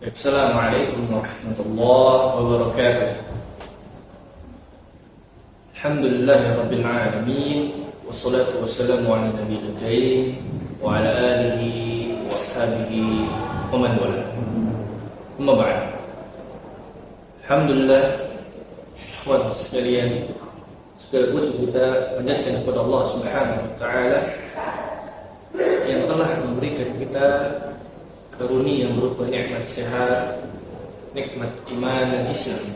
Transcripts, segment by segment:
Assalamualaikum warahmatullahi wabarakatuh. Alhamdulillahi alamin. Wassalatu wassalamu ala nabiyil karim wa ala alihi wa ashabihi wa man wala. Amma ba'd. Alhamdulillah, ikhwan sekalian, segala puji kita panjatkan kepada Allah Subhanahu wa taala yang telah memberikan kita karunia yang berupa nikmat sehat, nikmat iman dan Islam.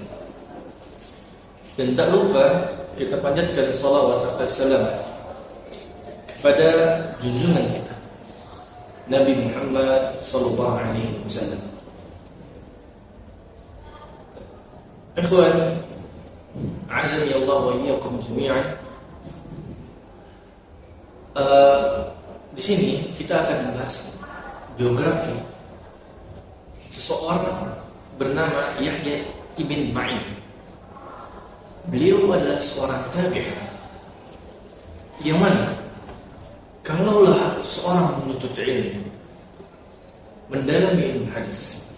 Dan tak lupa kita panjatkan salawat serta salam kepada junjungan kita Nabi Muhammad sallallahu alaihi wasallam. Ikhwan, azani Allah wa iyyakum jami'an. Di sini kita akan membahas biografi seseorang bernama Yahya ibn Ma'in. Beliau adalah seorang tabi'in yang mana kalaulah seorang menuntut ilmu, mendalami ilmu hadis,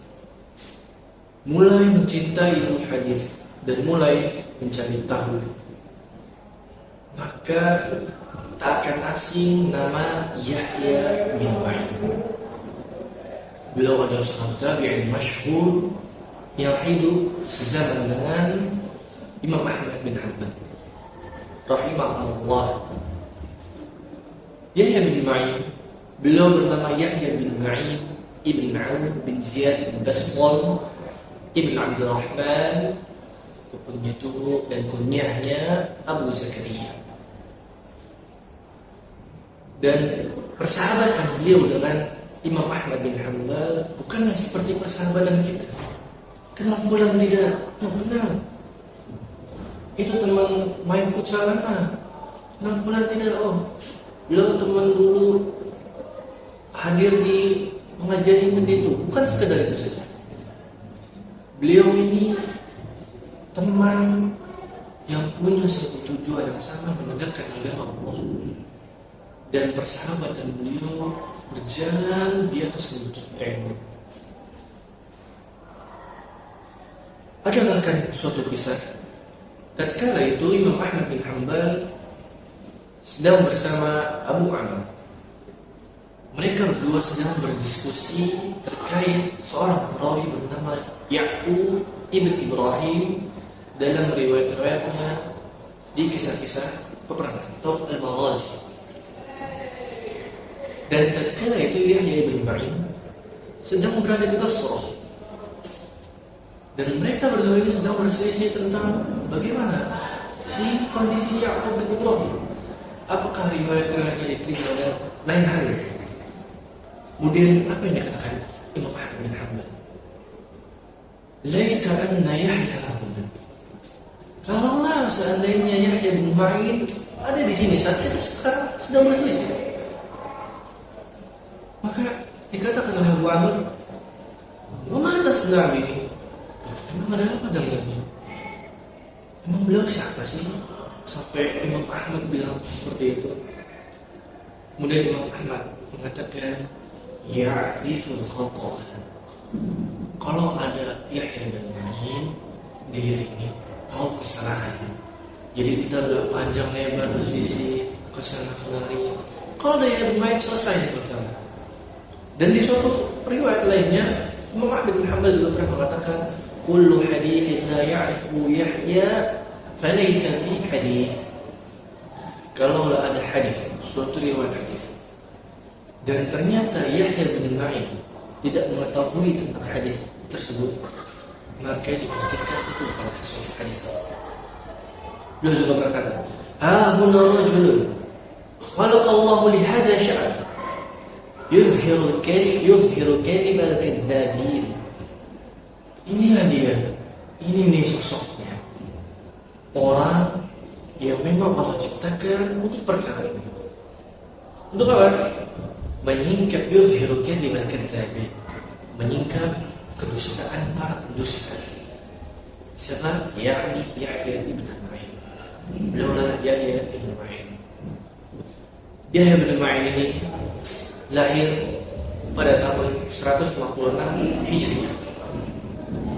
mulai mencintai ilmu hadis dan mulai mencari tahu, maka tak akan asing nama Yahya bin Ma'in. Beliau adalah seorang tabi'in masyhur yang hidup sezaman dengan Imam Ahmad bin Hanbal rahimahullah. Yahya bin Ma'in, beliau bernama Yahya bin Ma'in ibn Aun bin Ziyad bin Basqal ibn Abdurrahman, kunyatuhu dan kunyahnya Abu Zakaria. Dan persahabatan beliau dengan Imam Ahmad bin Hanbal bukanlah seperti persahabatan kita. Kenal bulan tidak? Oh, benar. Itu teman main futsal mana? Kenal bulan tidak? Oh, beliau teman dulu hadir di mengajari itu. Bukan sekedar itu saja. Beliau ini teman yang punya satu tujuan yang sama, menegakkan agama Allah. Dan persahabatan beliau berjalan di atas menuntut ilmu. Ada bahkan suatu kisah, tatkala itu Imam Ahmad bin Hanbal sedang bersama Abu Amr. Mereka berdua sedang berdiskusi terkait seorang perawi bernama Ya'qub ibn Ibrahim dalam riwayat-riwayatnya di kisah-kisah peperangan atau Al-Maghazi. Dan tatkala itu Yahya bin Ma'in sedang berada di Basrah. Dan mereka berdua ini sedang berselisih tentang bagaimana si kondisi Ya'qub bin Ibrahim. Apakah riwayat-riwayatnya diterima dan lain hal? Kemudian apa yang dikatakan Imam Ahmad bin Hanbal? Laita anna Yahya huna. Kalaulah seandainya Yahya bin Ma'in ada di sini saat kita sekarang sedang berselisih. Maka dikatakan oleh Abu Amr, "Mana sedang ini? Emang ada apa dengannya? Emang beliau siapa sih? Sampai Imam Ahmad bilang seperti itu." Kemudian Imam Ahmad mengatakan, "Ya'riful khata." Kalau ada Yahya bin Ma'in, dia ini tahu kesalahan. Jadi kita gak panjang lebar berselisih kesana kemari. Kalau ada Yahya bin Ma'in, selesai perkara. Dan di suatu riwayat lainnya, Imam Ahmad bin Hanbal juga pernah mengatakan, "Kullu hadithin la ya'rifu Yahya falaysa fi hadith." Kalau ada hadis, suatu riwayat hadis, dan ternyata Yahya bin Ma'in tidak mengetahui tentang hadis tersebut, maka dipastikan itu bukanlah suatu hadis. Beliau juga berkata, "Hahuna rajulun khalaqallahu li hadha sya'an yuzhiru kadhib al-kadzdzabin." Inilah dia, ini nih sosoknya orang yang memang Allah ciptakan untuk perkara ini. Untuk apa? Menyingkap yuzhiru kadhib al-kadzdzabin, menyingkap kedustaan para pendusta. Siapa? Yakni Yahya ibn Ma'in. Beliaulah Yahya ibn Ma'in. Yahya ibn Ma'in ini lahir pada tahun 156 Hijriah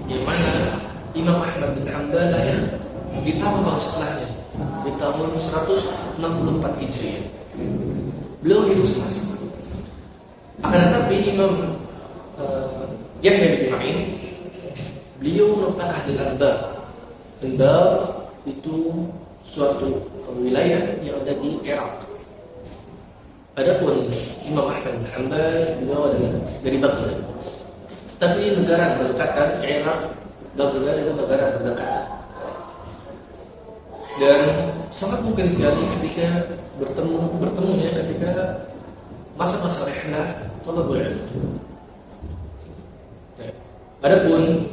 yang mana Imam Ahmad bin Hanbal lahir di tahun setelahnya, di tahun 164 Hijriah. Beliau hidup sama-sama. Akan tetapi Imam Yahya bin Ma'in, beliau merupakan ahli Anbar. Anbar itu suatu wilayah yang ada di Irak. Adapun Imam Ahmad bin Hanbal, beliau adalah dari Baghdad. Tapi negara berdekatan, Irak, Baghdad itu negara berdekatan. Dan sangat mungkin sekali ketika bertemunya ketika masa-masa rihlah thalabul ilm. Adapun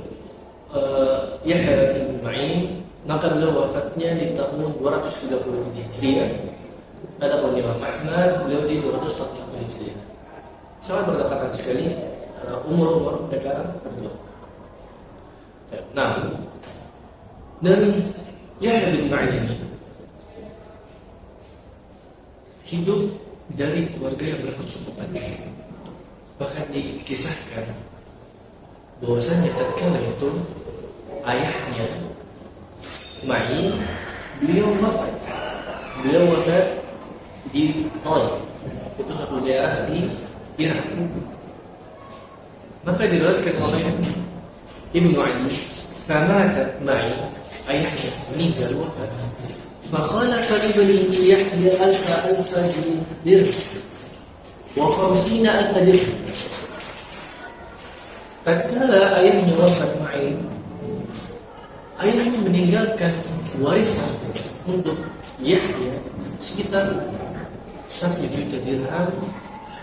Yahya bin Ma'in, maka beliau wafatnya di tahun 230 Hijriah. Adapun Imam Ahmad, beliau di 240 Hijriah. Sangat berdekatan sekali umur mereka berdua. Nah, dan Yahya bin Ma'in ini hidup dari keluarga yang berkecukupan. Bahkan dikisahkan bahwasanya tatkala itu ayahnya Ma'in, beliau wafat di Taif, itu satu daerah di Irak. Maka diriwayatkan oleh Ibnu Ali, "Famata Ma'in", ayahnya meninggal wafat. فخلف لبني يحيى 1000 درهم و50,000 درهم. Tatkala ayahnya wafat Ma'in, ayahnya meninggalkan warisan untuk Yahya sekitar 1 juta dirham,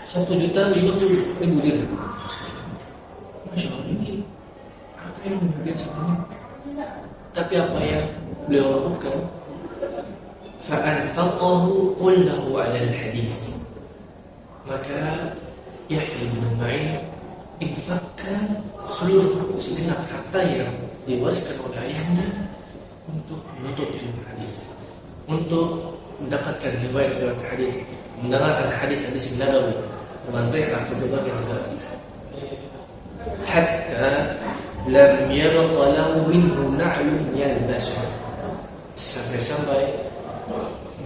1.050.000 dirham. Masya Allah, ini harta yang biasa banget. Tapi apa yang beliau lakukan? فَأَنْفَقَهُ كُلَّهُ عَلَى الْحَدِيثِ. Maka Yahya bin Ma'in infakkan seluruh segenap harta yang diwariskan oleh ayahnya untuk menuntut ilmu hadis, untuk mendapatkan riwayat hadis, mendengarkan hadis-hadis Nabawi dengan rihlah ke berbagai negara. Hatta lam yabqa lahu minhu na'lun yalbasu. Sampai-sampai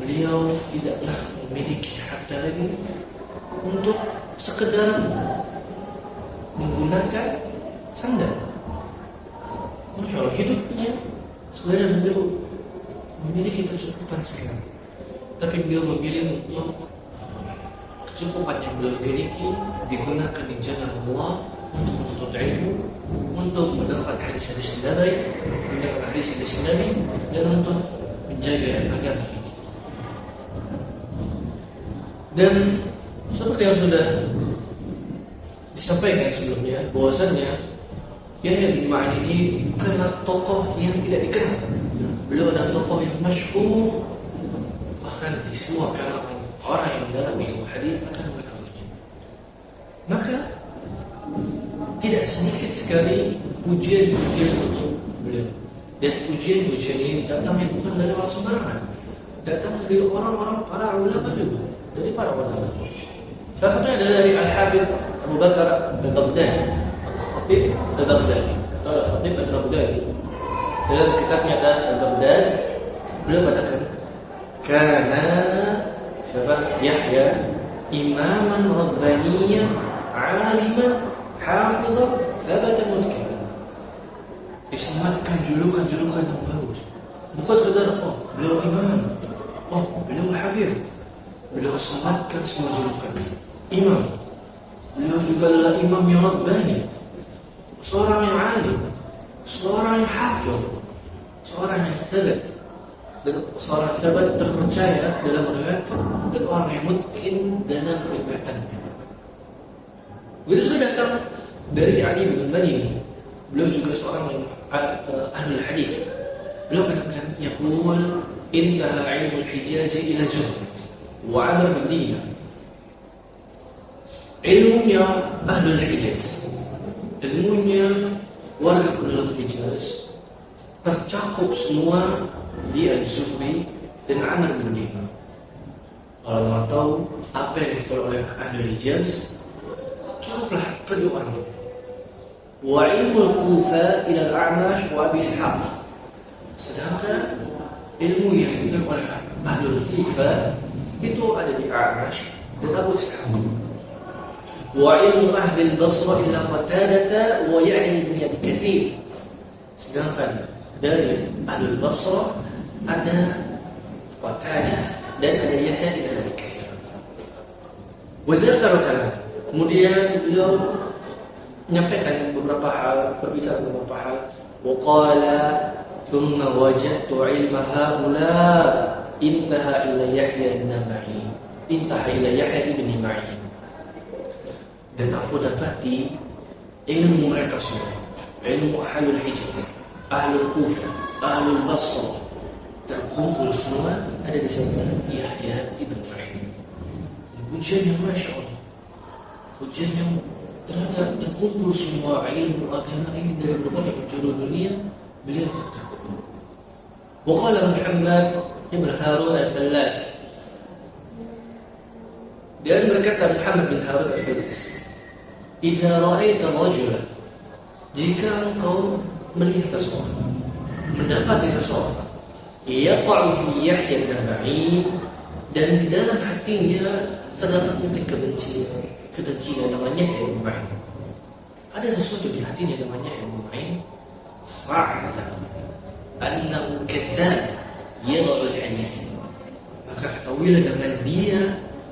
beliau tidaklah memiliki harta lagi untuk sekedar menggunakan sandal. Masya Allah, hidupnya sebenarnya beliau memiliki kecukupan sekali, tapi beliau memilih untuk kecukupan yang beliau miliki digunakan di jalan Allah untuk menuntut ilmu, untuk mendapat hadis-hadis Nabi, mendapat hadis-hadis Nabi, dan untuk menjaga agama ini. Dan seperti yang sudah disampaikan sebelumnya, bahwasannya Yahya bin Ma'in ini bukanlah tokoh yang tidak dikenal. Beliau adalah tokoh yang masyhur, bahkan di semua kalangan orang yang mendalami ilmu hadis akan mengetahuinya. Maka tidak sedikit sekali pujian-pujian untuk beliau. Dan pujian-pujian ini datangnya bukan dari orang sembarangan, datang dari orang-orang para ulama juga, dari para ulama. Salah satunya adalah dari Al-Hafidh Abu Bakar Al-Baghdadi, Al-Khatib Al-Baghdadi, Al-Khatib Al-Baghdadi. Dalam kitabnya Al-Baghdad, beliau katakan, "Kana siapa? Yahya imaman rabbaniyan, aliman, hafidhan, thabata mutqin." Disematkan julukan-julukan yang bagus. Bukan sekedar beliau imam, beliau hafidh. Beliau sematkan semua julukan imam. Beliau juga adalah imam yang rabbani, seorang yang alim, seorang yang hafidh, seorang yang thabat, dan seorang thabat terpercaya dalam meriwayatkan, dan orang yang mutqin dalam meriwayatkannya. Begitu sudah datang dari Ali bin Madini. Beliau juga seorang yang ahli hadis. Beliau katakan, "Yaqul intaha ilmu al-Hijaz ila zuhd wa 'amal bid-din." Ilmunya ahli Hijaz, ilmunya warga penduduk Hijaz tercakup semua di al-Zuhri dan amal bid-din. Kalau mau tahu apa yang dikatakan oleh ahli Hijaz, cukuplah kedua orang. Wa ilmu Kufa ila al-A'mash wa Abi Ishaq. Sedangkan ilmu yang diterima oleh Ahlul Kufa itu ada di A'mash dan Abu Ishaq. Wa ilmu ahli al-Basrah ila Qatadah wa Yahya bin Abi Katsir. Sedangkan dari Ahlul Basrah ada Qatadah dan ada Yahya bin Abi Katsir. Wa dzakara kalam. Kemudian beliau menyampaikan beberapa hal, berbicara beberapa hal. Wa qala thumma wajadtu ilma haula intaha ila Yahya bin Ma'in. Intaha ila Yahya bin Ma'in. Dan aku dapati ilmu mereka semua, ilmu Ahlul Hijaz, Ahlul Kufa, Ahlul Basrah terkumpul semua ada di sana Yahya bin Ma'in. Ujian yang Masya Allah, ujian yang ternyata terkumpul semua ilmu agama ini dari berbagai penjuru dunia. Beliau terkumpul. Waqala Muhammad ibn Harun al-Fallas, dan berkata Muhammad bin Harun al-Fallas, "Idza ra'aita rajulan," jika engkau melihat seseorang, mendapati seseorang, yaqa'u fi Yahya bin Ma'in, dan di dalam hatinya terdapat mungkin kebencian namanya Yahya bin Ma'in. Ada sesuatu di hatinya namanya Yahya bin Ma'in. Fa'lam annahu kadzdzab yad'u al-hadits. Maka ketahuilah dengan dia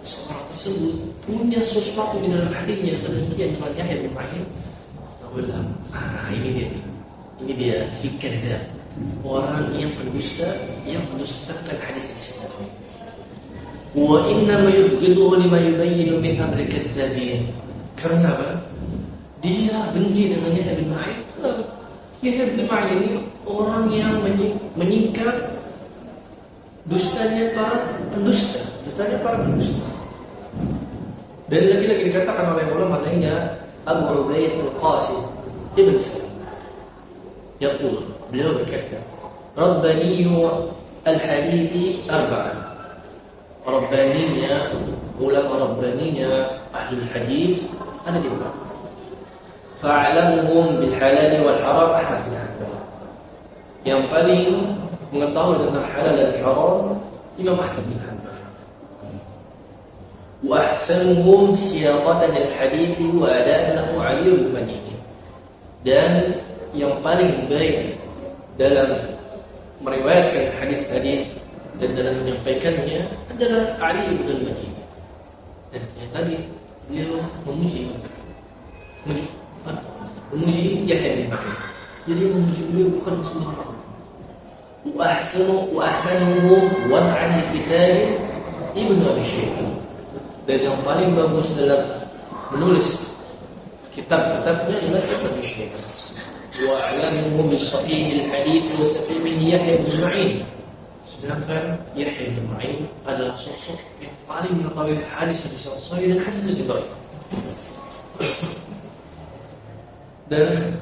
seorang tersebut punya sesuatu di dalam hatinya kebencian dengan Yahya bin Ma'in. Ketahuilah, ini dia si kadzdzab, orang yang pendusta, yang mendustakan hadis-hadis Nabi. Wa inna ma yubghiduhu lima yubayyinu min amri kadzdzabin. Karena apa? Dia benci dengan Yahya bin Ma'in. Yahya bin Ma'in ini orang yang menyingkap dustanya para pendusta. Dan lagi-lagi dikatakan oleh ulama lainnya, Abu Ubaid al-Qasim ibn Salam yaqul, beliau berkata, Rabbaniyu al-hadithi arba'an. Rabbaninya, ulama Rabbaninya Ahlul Hadis ada di mana? Fa'lamuhum bil halal wal haram Ahmad bin Hanbal. Yang paling mengetahui tentang halal dan haram Imam Ahmad bin Hanbal. Wa ahsanuhum siyaqatan al hadits wa adaan lahu Ali bin Madini. Dan yang paling baik dalam meriwayatkan hadis-hadis dan dalam menyampaikannya adalah Ali bin Madini. Dan yang tadi beliau memuji Yahya bin Ma'in. Jadi memuji beliau bukan sembarang. Wa ahsanuhum wad'an kitab Ibnu Abi Syaibah. Dan yang paling bagus dalam menulis kitab-kitabnya adalah Ibnu Abi Syaibah. Wa a'lamuhum bis-sahih al-hadits wa sahih Yahya bin Ma'in. Sedangkan Yahya bin Ma'in adalah sosok yang paling mengetahui hadis-hadis yang sahih dan hadis-hadis yang dhaif. Dan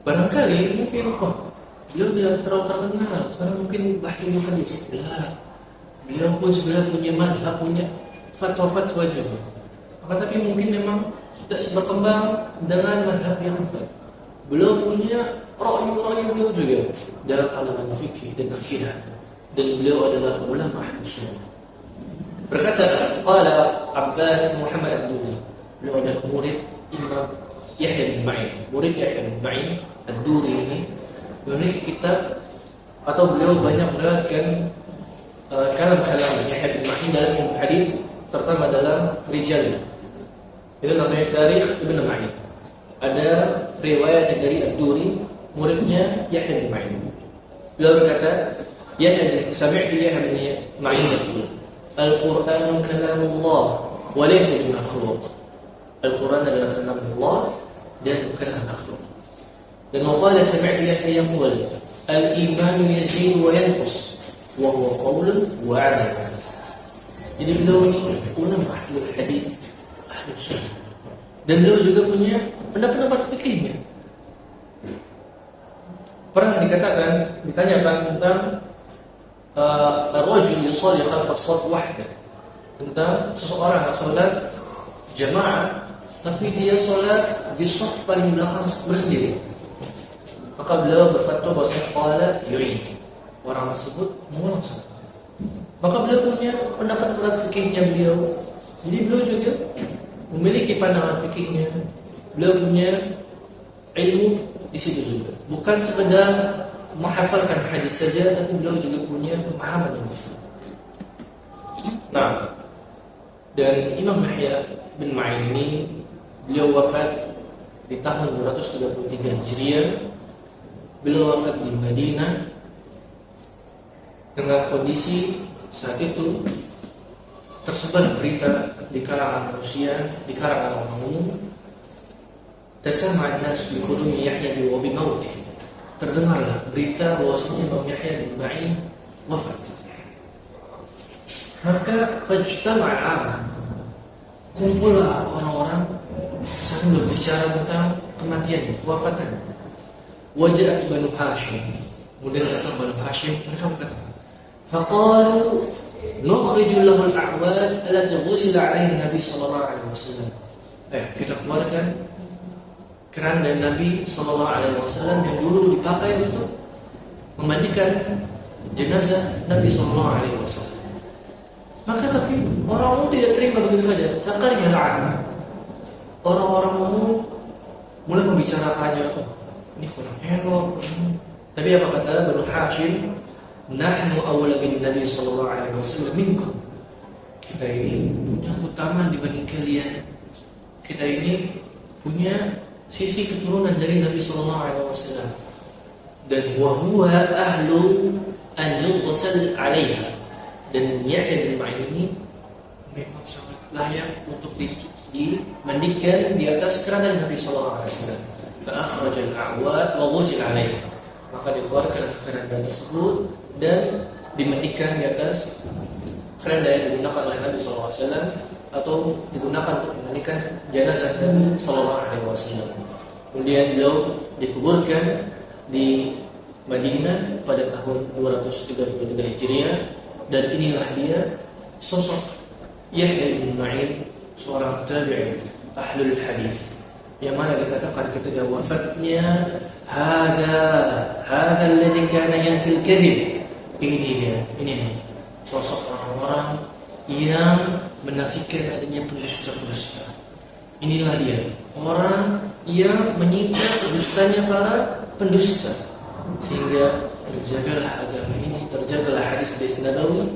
barangkali mungkin beliau tidak terlalu terkenal karena mungkin bahasa hadis. Beliau pun sebenarnya punya mazhab, punya fatwa-fatwa juga. Tapi mungkin memang tidak berkembang dengan mazhab yang baik. Beliau punya ra'yu beliau juga dalam aliran fikih dan akidah. Dan beliau adalah ulama Ahlus Sunnah. Berkata qala Abbas Muhammad Ad-Duri, beliau adalah murid Imam Yahya bin Ma'in. Murid Yahya bin Ma'in Ad-Duri ini menulis kitab atau beliau banyak meriwayatkan kalam-kalam Yahya bin Ma'in dalam ilmu hadis, terutama dalam rijal. Itu namanya Tarikh Ibn Ma'in. Ada riwayat dari Ad-Duri, muridnya Yahya bin Ma'in. Beliau berkata, sami'tu Yahya bin Ma'in yaqul, Al-Qur'anu kalamullah wa laysa bi makhluq. Al-Qur'an adalah kalamullah dan bukan makhluk. Dan qala sami'tu Yahya yaqul, Al-imanu yazid wa yanqus wa huwa qaulun wa 'amal. Jadi beliau ini ulama Ahlul Hadis, Ahlus Sunnah. Dan beliau juga punya pendapat fikihnya. Pernah ditanyakan tentang rajul yusalli khalfa as-saff wahdah, tentang seseorang yang salat jamaah tapi dia sholat di saf paling belakang bersendiri. Maka beliau berfatwa bahwasanya qala yu'id, orang tersebut mengulang salat. Maka beliau punya pendapat fikihnya beliau. Jadi beliau juga memiliki pandangan fikihnya. Beliau punya ilmu di situ juga. Bukan sekedar menghafalkan hadis saja, tapi beliau juga punya pemahaman yang besar. Nah, dan Imam Yahya bin Ma'in ini beliau wafat di tahun 233 Hijriah. Beliau wafat di Madinah dengan kondisi saat itu tersebar berita di kalangan manusia, di kalangan orang umum. Tasama an-nas bi qudumi Yahya bi mauti. Terdengarlah berita bahwasanya Imam Yahya bin Ma'in wafat. Maka fajtama'a al-'am, kumpullah orang-orang saling berbicara tentang kematiannya, wafatannya. Waja'at Banu Hashim, kemudian datang Banu Hashim, mereka berkata, faqalu nukhriju lahu al-a'wad allati ghusila 'alaihi Nabi sallallahu alaihi wasallam. Kita keluarkan keranda Nabi sallallahu alaihi wasallam yang dulu dipakai untuk memandikan jenazah Nabi sallallahu alaihi wasallam. Maka tapi orang umum tidak terima begitu saja. Fakariha al-'am. Orang-orang umum mulai membicarakannya, ini kurang elok. Tapi apa kata Banu Hashim? Nahnu awla bin Nabi sallallahu alaihi wasallam minkum. Kita ini punya keutamaan dibanding kalian. Kita ini punya sisi keturunan dari Nabi sallallahu alaihi wasallam. Dan wa huwa ahlu an yughsal 'alaiha. Dan Yahya bin Ma'in ini memang sangat layak untuk dimandikan di atas keranda Nabi sallallahu alaihi wasallam. Fa akhraj al-a'wad wa ghusila 'alaiha. Maka dikeluarkan keranda tersebut dan dimandikan di atas keranda yang digunakan oleh Nabi sallallahu alaihi wasallam atau digunakan untuk memandikan jenazah Nabi sallallahu alaihi wasallam. Kemudian beliau dikuburkan di Madinah pada tahun 233 Hijriah. Dan inilah dia sosok Yahya bin Ma'in, seorang tabi'in ahlul hadis, yang mana dikatakan ketika wafatnya, hadza alladhi kana yanfil kadhib. Ini sosok orang-orang yang menafikan adanya pendusta-pendusta. Inilah dia orang yang menyingkap dustanya para pendusta, sehingga terjagalah agama ini, terjagalah hadis Nabawi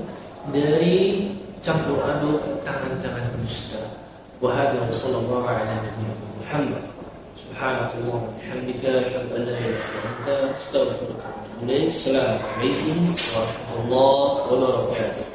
dari campur aduk tangan-tangan pendusta. Wa hadza sallallahu alaihi wa Muhammad. Subhanakallah wa bihamdika, asyhadu an la ilaha illa anta, astaghfiruka wa atubu ilaik. Assalamualaikum warahmatullahi wabarakatuh.